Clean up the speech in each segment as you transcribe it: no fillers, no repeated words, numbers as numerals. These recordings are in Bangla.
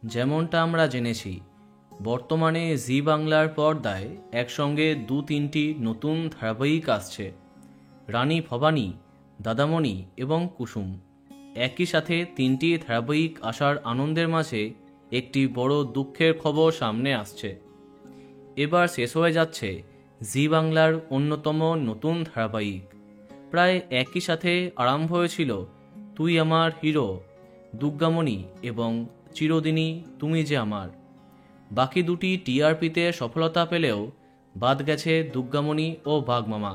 যেমনটা আমরা জেনেছি, বর্তমানে জি বাংলার পর্দায় একসঙ্গে 2-3টি নতুন ধারাবাহিক আসছে। রানী ভবানী, দাদামণি এবং কুসুম। একই সাথে 3টি ধারাবাহিক আসার আনন্দের মাঝে একটি বড় দুঃখের খবর সামনে আসছে। এবার শেষ হয়ে যাচ্ছে জি বাংলার অন্যতম নতুন ধারাবাহিক। প্রায় একই সাথে আরম্ভ হয়েছিল তুই আমার হিরো, দুর্গামণি এবং চিরদিনই তুমি যে আমার। বাকি দুটি টিআরপিতে সফলতা পেলেও বাদ গেছে দুর্গামণি ও বাঘমামা।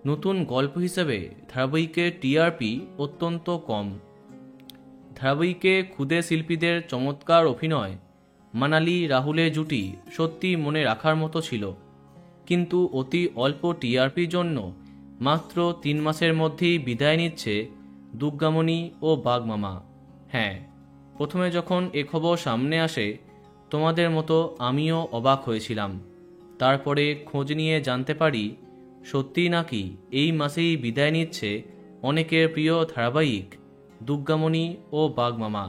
নতুন গল্প হিসেবে ধারাবাহিকের টিআরপি অত্যন্ত কম। ধারাবাহিকে ক্ষুদে শিল্পীদের চমৎকার অভিনয়, মানালি রাহুলের জুটি সত্যি মনে রাখার মতো ছিল, কিন্তু অতি অল্প টিআরপির জন্য মাত্র 3 মাসের মধ্যেই বিদায় নিচ্ছে দুর্গামণি ও বাঘমামা। হ্যাঁ, প্রথমে যখন এ খবর সামনে আসে তোমাদের মতো আমিও অবাক হয়েছিলাম। তারপরে খোঁজ নিয়ে জানতে পারি সত্যিই নাকি এই মাসেই বিদায় নিচ্ছে অনেকের প্রিয় ধারাবাহিক দুর্গামণি ও বাঘমামা।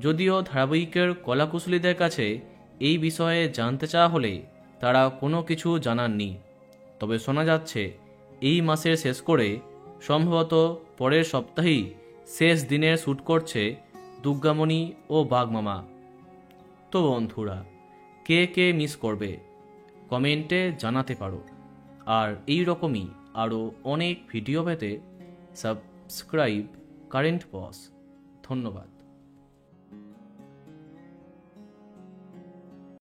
যদিও ধারাবাহিকের কলাকুশলীদের কাছে এই বিষয়ে জানতে চাওয়া হলে তারা কোনো কিছু জানাননি। তবে শোনা যাচ্ছে এই মাসের শেষ করে সম্ভবত পরের সপ্তাহেই শেষ দিনের শ্যুট করছে দুর্গামণি ও বাঘমামা। তো বন্ধুরা, কে কে মিস করবে কমেন্টে জানাতে পারো। আর এই রকমই আরও অনেক ভিডিও পেতে সাবস্ক্রাইব কারেন্ট বস। ধন্যবাদ।